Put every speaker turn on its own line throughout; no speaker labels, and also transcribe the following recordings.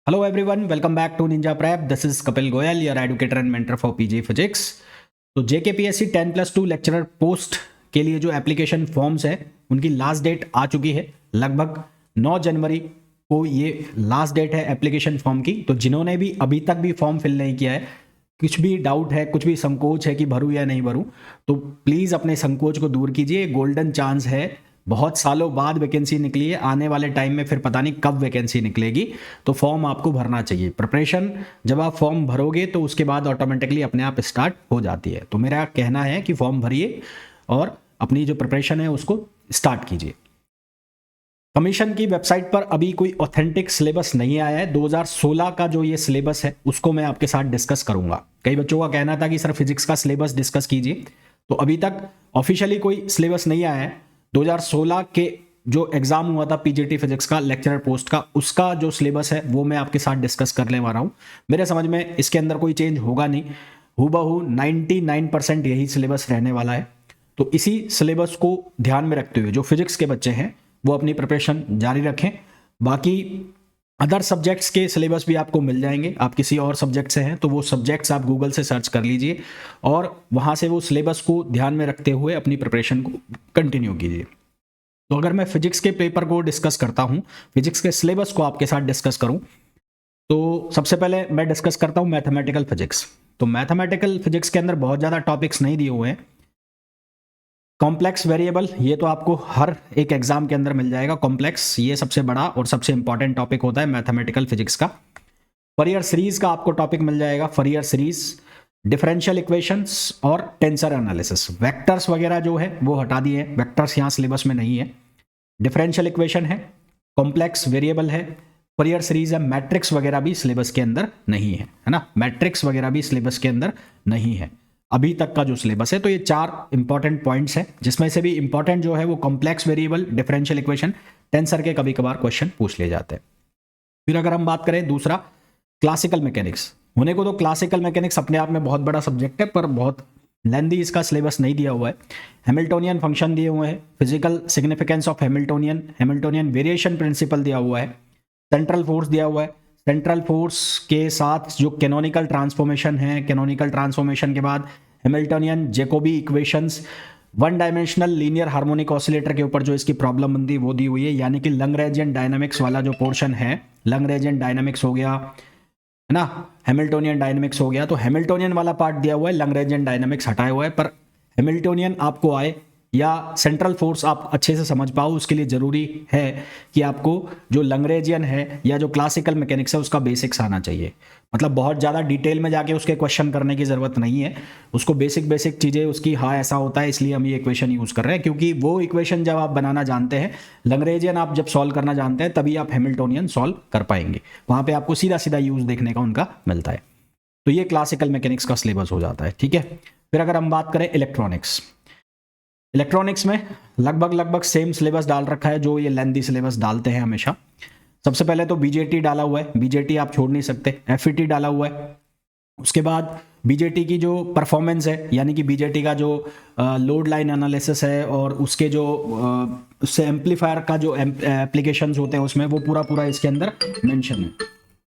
Hello everyone, welcome back to Ninja Prep. This is Kapil Goyal, your educator and mentor for PG Physics. तो JKPSC 10+2 lecturer post के लिए जो application forms है उनकी last date आ चुकी है। लगभग 9 जनवरी को ये लास्ट डेट है एप्लीकेशन फॉर्म की। तो जिन्होंने भी अभी तक भी फॉर्म फिल नहीं किया है, कुछ भी डाउट है, कुछ भी संकोच है कि भरूं या नहीं भरूं, तो प्लीज़ अपने संकोच को दूर कीजिए। गोल्डन चांस है, बहुत सालों बाद वैकेंसी निकली है, आने वाले टाइम में फिर पता नहीं कब वैकेंसी निकलेगी, तो फॉर्म आपको भरना चाहिए। प्रिपरेशन जब आप फॉर्म भरोगे तो उसके बाद ऑटोमेटिकली अपने आप स्टार्ट हो जाती है। तो मेरा कहना है कि फॉर्म भरिए और अपनी जो प्रिपरेशन है उसको स्टार्ट कीजिए। कमीशन की वेबसाइट पर अभी कोई ऑथेंटिक सिलेबस नहीं आया है। 2016 का जो ये सिलेबस है उसको मैं आपके साथ डिस्कस करूंगा। कई बच्चों का कहना था कि सर फिजिक्स का सिलेबस डिस्कस कीजिए, तो अभी तक ऑफिशियली कोई सिलेबस नहीं आया है। 2016 के जो एग्जाम हुआ था पीजीटी फिजिक्स का लेक्चरर पोस्ट का, उसका जो सिलेबस है वो मैं आपके साथ डिस्कस करने वाला हूँ। मेरे समझ में इसके अंदर कोई चेंज होगा नहीं, हूबहू 99% यही सिलेबस रहने वाला है। तो इसी सिलेबस को ध्यान में रखते हुए जो फिजिक्स के बच्चे हैं वो अपनी प्रिपरेशन जारी रखें। बाकी अदर सब्जेक्ट्स के सिलेबस भी आपको मिल जाएंगे। आप किसी और सब्जेक्ट से हैं तो वो सब्जेक्ट्स आप गूगल से सर्च कर लीजिए और वहाँ से वो सिलेबस को ध्यान में रखते हुए अपनी प्रिपरेशन को कंटिन्यू कीजिए। तो अगर मैं फिजिक्स के पेपर को डिस्कस करता हूँ, फिजिक्स के सिलेबस को आपके साथ डिस्कस करूँ, तो सबसे पहले मैं डिस्कस करता हूँ मैथमेटिकल फिजिक्स। तो मैथमेटिकल फिजिक्स के अंदर बहुत ज़्यादा टॉपिक्स नहीं दिए हुए हैं। कॉम्प्लेक्स वेरिएबल, ये तो आपको हर एक एग्जाम के अंदर मिल जाएगा। कॉम्प्लेक्स ये सबसे बड़ा और सबसे इंपॉर्टेंट टॉपिक होता है मैथमेटिकल फिजिक्स का। फरियर सीरीज का आपको टॉपिक मिल जाएगा, फरियर सीरीज, डिफरेंशियल इक्वेशंस और टेंसर एनालिसिस। वेक्टर्स वगैरह जो है वो हटा दिए हैं, वेक्टर्स यहाँ सिलेबस में नहीं है। डिफरेंशियल इक्वेशन है, कॉम्प्लेक्स वेरिएबल है, फरियर सीरीज है, मैट्रिक्स वगैरह भी सिलेबस के अंदर नहीं है ना, मैट्रिक्स वगैरह भी सिलेबस के अंदर नहीं है अभी तक का जो सिलेबस है। तो ये 4 इंपॉर्टेंट पॉइंट्स हैं, जिसमें से भी इंपॉर्टेंट जो है वो complex variable, differential equation, tensor के कभी कभार क्वेश्चन पूछ लिए जाते हैं। फिर अगर हम बात करें दूसरा, क्लासिकल मैकेनिक्स। होने को तो क्लासिकल मैकेनिक्स अपने आप में बहुत बड़ा सब्जेक्ट है, पर बहुत लेंदी इसका सिलेबस नहीं दिया हुआ है। हैमिल्टोनियन फंक्शन दिए हुए हैं, physical significance of Hamiltonian, Hamiltonian variation principle दिया हुआ है, सेंट्रल फोर्स दिया हुआ है। सेंट्रल फोर्स के साथ जो कैनोनिकल ट्रांसफॉर्मेशन है, कैनोनिकल ट्रांसफॉर्मेशन के बाद Hamiltonian Jacobi equations, one dimensional linear harmonic oscillator के ऊपर जो इसकी प्रॉब्लम बनती है वो दी हुई है। यानी कि लैग्रेंजियन डायनामिक्स वाला जो पोर्शन है, लैग्रेंजियन डायनामिक्स हो गया है ना, हैमिल्टोनियन डायनामिक्स हो गया, तो हैमिल्टोनियन वाला पार्ट दिया हुआ है, लैग्रेंजियन डायनामिक्स हटाया हुआ है। पर हैमिल्टोनियन आपको आए या सेंट्रल फोर्स आप अच्छे से समझ पाओ, उसके लिए ज़रूरी है कि आपको जो लैग्रेंजियन है या जो क्लासिकल मैकेनिक्स है उसका बेसिक्स आना चाहिए। मतलब बहुत ज़्यादा डिटेल में जाके उसके क्वेश्चन करने की ज़रूरत नहीं है, उसको बेसिक चीज़ें उसकी, हाँ ऐसा होता है इसलिए हम ये इक्वेशन यूज़ कर रहे हैं, क्योंकि वो इक्वेशन जब आप बनाना जानते हैं, लैग्रेंजियन आप जब सॉल्व करना जानते हैं, तभी आप हैमिल्टोनियन सॉल्व कर पाएंगे। वहाँ पर आपको सीधा सीधा यूज़ देखने का उनका मिलता है। तो ये क्लासिकल मैकेनिक्स का सिलेबस हो जाता है, ठीक है। फिर अगर हम बात करें इलेक्ट्रॉनिक्स, इलेक्ट्रॉनिक्स में लगभग सेम सिलेबस डाल रखा है जो ये लेंदी सिलेबस डालते हैं हमेशा। सबसे पहले तो बीजेटी डाला हुआ है, बीजेटी आप छोड़ नहीं सकते। एफईटी डाला हुआ है, उसके बाद बीजेटी की जो परफॉर्मेंस है, यानी कि बीजेटी का जो लोड लाइन एनालिसिस है और उसके जो उससे एम्पलीफायर का जो एप्लीकेशंस होते हैं उसमें वो पूरा इसके अंदर मेंशन है,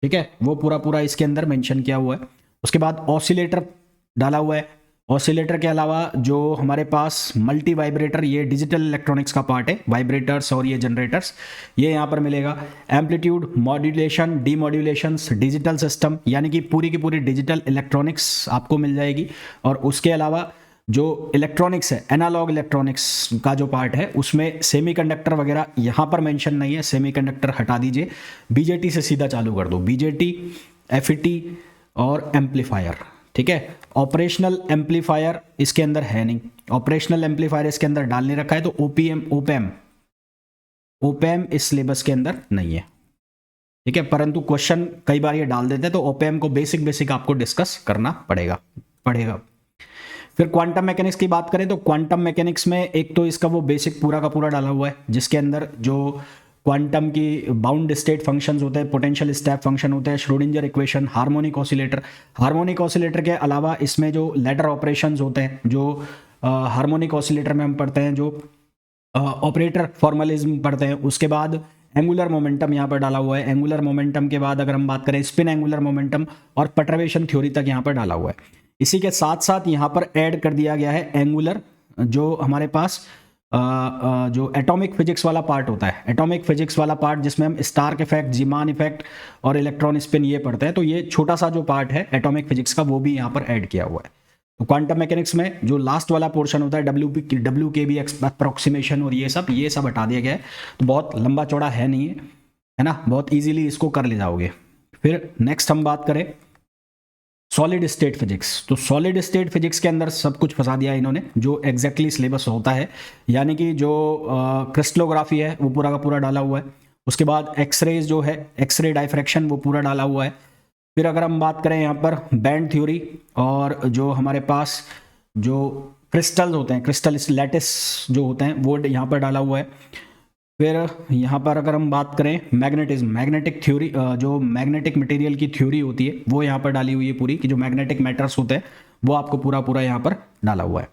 ठीक है, वो पूरा इसके अंदर मेंशन किया हुआ है। उसके बाद ऑसिलेटर डाला हुआ है। ऑसिलेटर के अलावा जो हमारे पास मल्टी वाइब्रेटर, ये डिजिटल इलेक्ट्रॉनिक्स का पार्ट है, वाइब्रेटर्स और ये जनरेटर्स, ये यहाँ पर मिलेगा। एम्पलीट्यूड मॉड्यूलेशन, डीमॉड्यूलेशंस, डिजिटल सिस्टम, यानी कि पूरी की पूरी डिजिटल इलेक्ट्रॉनिक्स आपको मिल जाएगी। और उसके अलावा जो इलेक्ट्रॉनिक्स है, एनालॉग इलेक्ट्रॉनिक्स का जो पार्ट है उसमें सेमीकंडक्टर वगैरह यहाँ पर मेंशन नहीं है, सेमीकंडक्टर हटा दीजिए, बीजेटी से सीधा चालू कर दो, बीजेटी, एफईटी और एम्पलीफायर, ठीक है। ऑपरेशनल एम्पलीफायर इसके अंदर है नहीं, ऑपरेशनल एम्पलीफायर इसके अंदर डाल नहीं रखा है, तो ओपैम इस सिलेबस के अंदर नहीं है, ठीक है। परंतु क्वेश्चन कई बार ये डाल देते हैं, तो ओपैम को बेसिक आपको डिस्कस करना पड़ेगा। फिर क्वांटम मैकेनिक्स की बात करें तो क्वांटम मैकेनिक्स में एक तो इसका वो बेसिक पूरा का पूरा डाला हुआ है, जिसके अंदर जो क्वांटम की बाउंड स्टेट फंक्शंस होते हैं, पोटेंशियल स्टेप फंक्शन होते हैं, Schrödinger equation, harmonic oscillator. Harmonic oscillator के अलावा इसमें जो लैडर ऑपरेशंस होते हैं, जो हार्मोनिक ऑसिलेटर में हम पढ़ते हैं, जो ऑपरेटर फॉर्मलिज्म पढ़ते हैं, उसके बाद एंगुलर मोमेंटम यहाँ पर डाला हुआ है। एंगुलर मोमेंटम के बाद अगर हम बात करें स्पिन एंगुलर मोमेंटम और परटर्वेशन थ्योरी तक यहाँ पर डाला हुआ है। इसी के साथ साथ यहाँ पर ऐड कर दिया गया है एंगुलर, जो हमारे पास जो एटॉमिक फिजिक्स वाला पार्ट होता है, एटॉमिक फिजिक्स वाला पार्ट जिसमें हम स्टार्क इफेक्ट, जीमान इफेक्ट और इलेक्ट्रॉन स्पिन ये पढ़ते हैं, तो ये छोटा सा जो पार्ट है एटॉमिक फिजिक्स का वो भी यहाँ पर ऐड किया हुआ है। तो क्वांटम मैकेनिक्स में जो लास्ट वाला पोर्शन होता है डब्ल्यू के बी अप्रोक्सीमेशन और ये सब हटा दिया गया है। तो बहुत लंबा चौड़ा है नहीं है ना, बहुत ईजिली इसको कर ले जाओगे। फिर नेक्स्ट हम बात करें सॉलिड स्टेट फिजिक्स। तो सॉलिड स्टेट फिजिक्स के अंदर सब कुछ फंसा दिया इन्होंने, जो एग्जैक्टली सिलेबस होता है, यानी कि जो क्रिस्टलोग्राफी है वो पूरा का पूरा डाला हुआ है। उसके बाद एक्सरेज जो है, एक्सरे डायफ्रैक्शन, वो पूरा डाला हुआ है। फिर अगर हम बात करें यहाँ पर बैंड थ्योरी और जो हमारे पास जो क्रिस्टल्स होते हैं, क्रिस्टल लैटिस जो होते हैं, वो यहाँ पर डाला हुआ है। फिर यहाँ पर अगर हम बात करें मैग्नेटिज्म, मैग्नेटिक थ्योरी, जो मैग्नेटिक मटेरियल की थ्योरी होती है वो यहाँ पर डाली हुई है पूरी, कि जो मैग्नेटिक मैटर्स होते हैं वो आपको पूरा यहाँ पर डाला हुआ है,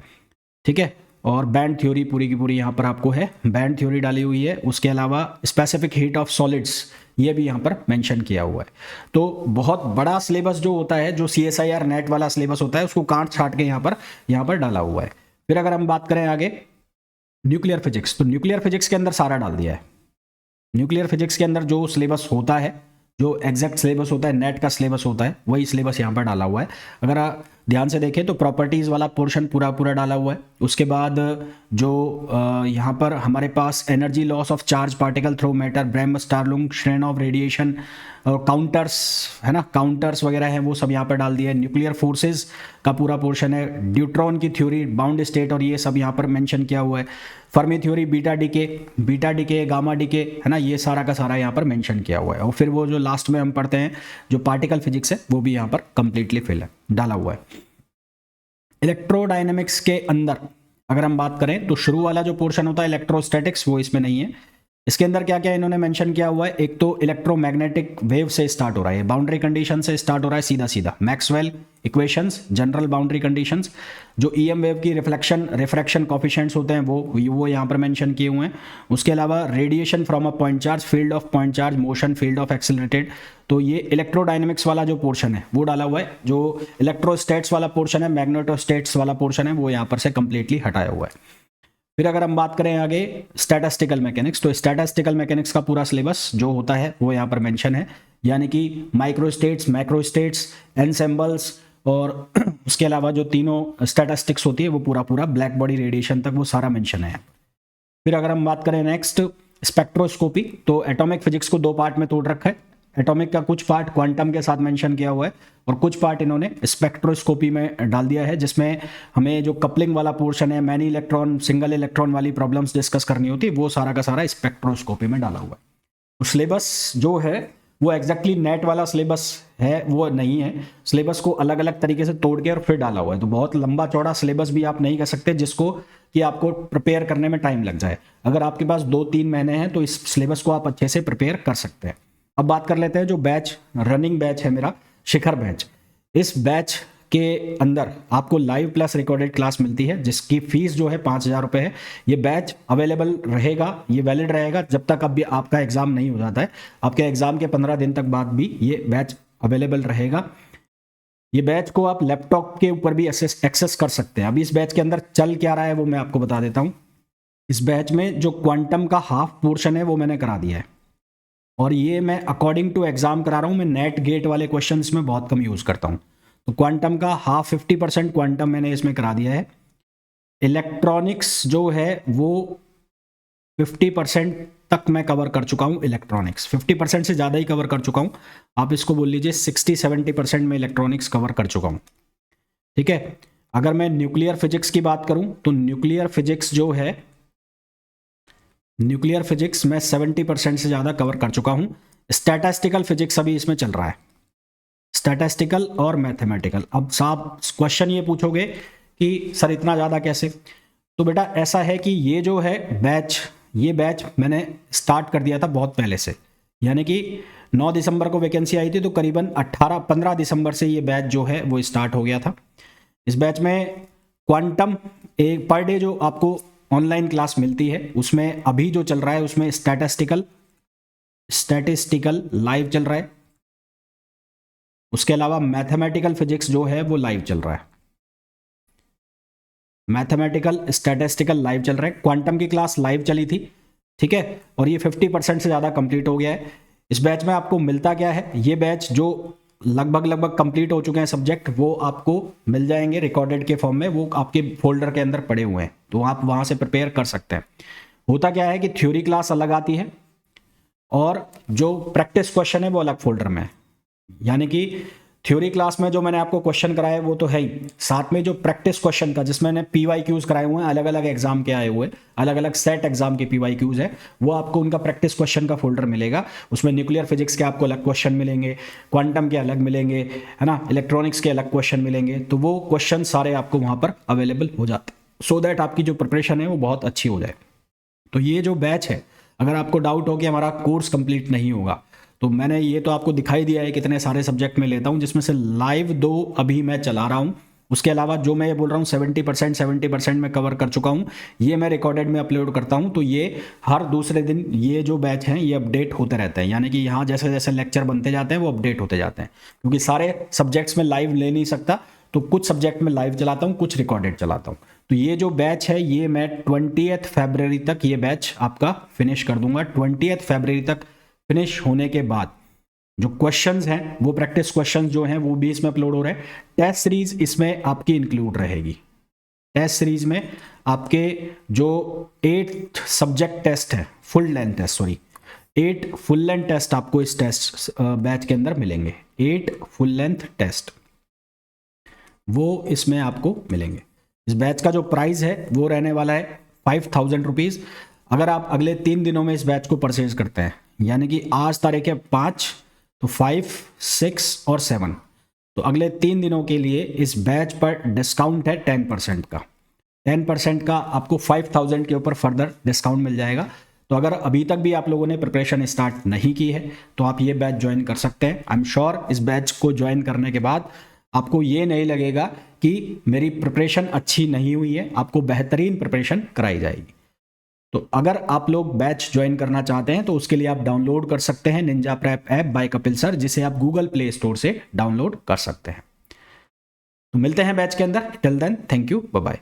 ठीक है। और बैंड थ्योरी पूरी की पूरी यहाँ पर आपको है, बैंड थ्योरी डाली हुई है। उसके अलावा स्पेसिफिक हीट ऑफ सॉलिड्स ये भी यहाँ पर मेंशन किया हुआ है। तो बहुत बड़ा सिलेबस जो होता है, जो CSIR नेट वाला सिलेबस होता है, उसको काट छाट के यहाँ पर डाला हुआ है। फिर अगर हम बात करें आगे न्यूक्लियर फिजिक्स, तो न्यूक्लियर फिजिक्स के अंदर सारा डाल दिया है। न्यूक्लियर फिजिक्स के अंदर जो सिलेबस होता है, जो एग्जैक्ट सिलेबस होता है, नेट का सिलेबस होता है, वही सिलेबस यहाँ पर डाला हुआ है। अगर आप ध्यान से देखें तो प्रॉपर्टीज़ वाला पोर्शन पूरा डाला हुआ है। उसके बाद जो यहाँ पर हमारे पास energy loss of charge particle through matter, bremsstrahlung, श्रेन ऑफ रेडिएशन और काउंटर्स है ना, काउंटर्स वगैरह हैं, वो सब यहाँ पर डाल दिया है। न्यूक्लियर फोर्सेज का पूरा पोर्शन है, ड्यूट्रॉन की थ्योरी, बाउंड स्टेट और ये सब यहाँ पर मेंशन किया हुआ है। Fermi theory, beta decay, gamma decay है ना, ये सारा का सारा यहाँ पर मेंशन किया हुआ है। और फिर वो जो लास्ट में हम पढ़ते हैं जो पार्टिकल फिजिक्स है, वो भी यहाँ पर कंप्लीटली फिल है, डाला हुआ है। इलेक्ट्रोडायनेमिक्स के अंदर अगर हम बात करें तो शुरू वाला जो पोर्शन होता है इलेक्ट्रोस्टैटिक्स, वो इसमें नहीं है। इसके अंदर क्या क्या इन्होंने मेंशन किया हुआ है, एक तो इलेक्ट्रोमैग्नेटिक वेव से स्टार्ट हो रहा है, बाउंड्री कंडीशन से स्टार्ट हो रहा है सीधा, Maxwell equations, general boundary conditions, जो EM वेव की रिफ्रैक्शन कॉफिशिएंट्स होते हैं वो यहाँ पर मेंशन किए हुए हैं। उसके अलावा radiation from a point charge, field of point charge, motion, field of accelerated, तो ये इलेक्ट्रोडायनेमिक्स वाला जो पोर्शन है वो डाला हुआ है। जो इलेक्ट्रोस्टैट्स वाला पोर्शन है, मैग्नेटोस्टैट्स वाला पोर्शन है, वो यहाँ पर से कंप्लीटली हटाया हुआ है। फिर अगर हम बात करें आगे स्टैटिस्टिकल मैकेनिक्स, तो स्टैटिस्टिकल मैकेनिक्स का पूरा सिलेबस जो होता है वो यहाँ पर मेंशन है, यानी कि माइक्रोस्टेट्स, मैक्रोस्टेट्स, एनसेम्बल्स और उसके अलावा जो तीनों स्टैटिस्टिक्स होती है वो पूरा ब्लैक बॉडी रेडिएशन तक वो सारा मेंशन है। फिर अगर हम बात करें नेक्स्ट स्पेक्ट्रोस्कोपी, तो एटॉमिक फिजिक्स को दो पार्ट में तोड़ रखा है। एटॉमिक का कुछ पार्ट क्वांटम के साथ मेंशन किया हुआ है और कुछ पार्ट इन्होंने स्पेक्ट्रोस्कोपी में डाल दिया है, जिसमें हमें जो कपलिंग वाला पोर्शन है, मैनी इलेक्ट्रॉन, सिंगल इलेक्ट्रॉन वाली प्रॉब्लम्स डिस्कस करनी होती है, वो सारा का सारा स्पेक्ट्रोस्कोपी में डाला हुआ है। तो सिलेबस जो है वो एग्जैक्टली नेट वाला सिलेबस है वो नहीं है, सिलेबस को अलग अलग तरीके से तोड़ के और फिर डाला हुआ है। तो बहुत लंबा चौड़ा सिलेबस भी आप नहीं कर सकते जिसको कि आपको प्रिपेयर करने में टाइम लग जाए। अगर आपके पास 2-3 महीने हैं तो इस सिलेबस को आप अच्छे से प्रिपेयर कर सकते हैं। अब बात कर लेते हैं जो बैच, रनिंग बैच है मेरा, शिखर बैच। इस बैच के अंदर आपको लाइव प्लस रिकॉर्डेड क्लास मिलती है, जिसकी फीस जो है 5,000 रुपये है। ये बैच अवेलेबल रहेगा, ये वैलिड रहेगा जब तक अभी आपका एग्जाम नहीं हो जाता है। आपके एग्जाम के 15 दिन तक बाद भी ये बैच अवेलेबल रहेगा। ये बैच को आप लैपटॉप के ऊपर भी एक्सेस कर सकते हैं। अभी इस बैच के अंदर चल क्या रहा है वो मैं आपको बता देता हूँ। इस बैच में जो क्वांटम का हाफ पोर्शन है वो मैंने करा दिया है, और ये मैं अकॉर्डिंग टू एग्जाम करा रहा हूँ। मैं नेट गेट वाले क्वेश्चन में बहुत कम यूज़ करता हूँ। तो क्वांटम का हाफ 50% क्वांटम मैंने इसमें करा दिया है। इलेक्ट्रॉनिक्स जो है वो 50% तक मैं कवर कर चुका हूँ। इलेक्ट्रॉनिक्स 50% से ज़्यादा ही कवर कर चुका हूँ। आप इसको बोल लीजिए 60-70% में इलेक्ट्रॉनिक्स कवर कर चुका हूँ, ठीक है। अगर मैं न्यूक्लियर फिजिक्स की बात करूँ तो न्यूक्लियर फिजिक्स जो है, न्यूक्लियर फिजिक्स मैं 70% से ज़्यादा कवर कर चुका हूँ। स्टैटिस्टिकल फिजिक्स अभी इसमें चल रहा है, स्टैटिस्टिकल और मैथमेटिकल। अब साहब क्वेश्चन ये पूछोगे कि सर इतना ज़्यादा कैसे, तो बेटा ऐसा है कि ये जो है बैच, ये बैच मैंने स्टार्ट कर दिया था बहुत पहले से, यानी कि 9 दिसंबर को वैकेंसी आई थी, तो करीबन 15 दिसंबर से ये बैच जो है वो स्टार्ट हो गया था। इस बैच में क्वांटम एक पर डे जो आपको ऑनलाइन क्लास मिलती है, उसमें अभी जो चल रहा है उसमें स्टैटिस्टिकल स्टैटिस्टिकल लाइव चल रहा है, उसके अलावा मैथमेटिकल फिजिक्स जो है वो लाइव चल रहा है, मैथमेटिकल स्टैटिस्टिकल लाइव चल रहा है, क्वांटम की क्लास लाइव चली थी, ठीक है, और ये 50% से ज़्यादा कंप्लीट हो गया है। इस बैच में आपको मिलता क्या है, ये बैच जो लगभग कंप्लीट हो चुके हैं सब्जेक्ट, वो आपको मिल जाएंगे रिकॉर्डेड के फॉर्म में, वो आपके फोल्डर के अंदर पड़े हुए हैं, तो आप वहाँ से प्रिपेयर कर सकते हैं। होता क्या है कि थ्योरी क्लास अलग आती है और जो प्रैक्टिस क्वेश्चन है वो अलग फोल्डर में है। यानी कि थ्योरी क्लास में जो मैंने आपको क्वेश्चन कराए वो तो है ही, साथ में जो प्रैक्टिस क्वेश्चन का जिसमें मैंने PYQs कराए हुए हैं, अलग अलग एग्जाम के आए हुए, अलग अलग सेट एग्जाम के PYQs है, वो आपको उनका प्रैक्टिस क्वेश्चन का फोल्डर मिलेगा। उसमें न्यूक्लियर फिजिक्स के आपको अलग क्वेश्चन मिलेंगे, क्वांटम के अलग मिलेंगे, है ना, इलेक्ट्रॉनिक्स के अलग क्वेश्चन मिलेंगे, तो वो क्वेश्चन सारे आपको वहाँ पर अवेलेबल हो जाते हैं, सो दैट आपकी जो प्रिपरेशन है वो बहुत अच्छी हो जाए। तो ये जो बैच है, अगर आपको डाउट हो कि हमारा कोर्स कंप्लीट नहीं होगा, तो मैंने ये तो आपको दिखाई दिया है कितने सारे सब्जेक्ट में लेता हूँ, जिसमें से लाइव 2 अभी मैं चला रहा हूँ। उसके अलावा जो मैं ये बोल रहा हूँ 70% में कवर कर चुका हूँ, ये मैं रिकॉर्डेड में अपलोड करता हूँ। तो ये हर दूसरे दिन ये जो बैच हैं ये अपडेट होते रहते हैं, यानी कि यहाँ जैसे जैसे लेक्चर बनते जाते हैं वो अपडेट होते जाते हैं, क्योंकि सारे सब्जेक्ट्स में लाइव ले नहीं सकता, तो कुछ सब्जेक्ट में लाइव चलाता हूँ, कुछ रिकॉर्डेड चलाता हूँ। तो ये जो बैच है ये मैं 20 फरवरी तक ये बैच आपका फिनिश कर दूंगा। 20 फरवरी तक फिनिश होने के बाद जो क्वेश्चंस हैं वो प्रैक्टिस क्वेश्चंस जो हैं वो भी इसमें अपलोड हो रहे हैं। टेस्ट सीरीज इसमें आपकी इंक्लूड रहेगी। टेस्ट सीरीज में आपके जो 8 सब्जेक्ट टेस्ट है, full length test, sorry 8 full length test आपको इस टेस्ट बैच के अंदर मिलेंगे। 8 फुल लेंथ टेस्ट वो इसमें आपको मिलेंगे। इस बैच का जो प्राइस है वो रहने वाला है 5000 रुपीज़। अगर आप अगले 3 दिनों में इस बैच को परचेज करते हैं, यानी कि आज तारीख है 5, तो 5, 6 और 7, तो अगले 3 दिनों के लिए इस बैच पर डिस्काउंट है 10% का। 10% का आपको 5000 के ऊपर फर्दर डिस्काउंट मिल जाएगा। तो अगर अभी तक भी आप लोगों ने प्रिपरेशन स्टार्ट नहीं की है तो आप ये बैच ज्वाइन कर सकते हैं। आई एम श्योर इस बैच को ज्वाइन करने के बाद आपको ये नहीं लगेगा कि मेरी प्रिपरेशन अच्छी नहीं हुई है, आपको बेहतरीन प्रिपरेशन कराई जाएगी। तो अगर आप लोग बैच ज्वाइन करना चाहते हैं तो उसके लिए आप डाउनलोड कर सकते हैं ninja prep app by Kapil sir, जिसे आप गूगल प्ले स्टोर से डाउनलोड कर सकते हैं। तो मिलते हैं बैच के अंदर। Till then, thank you, bye bye.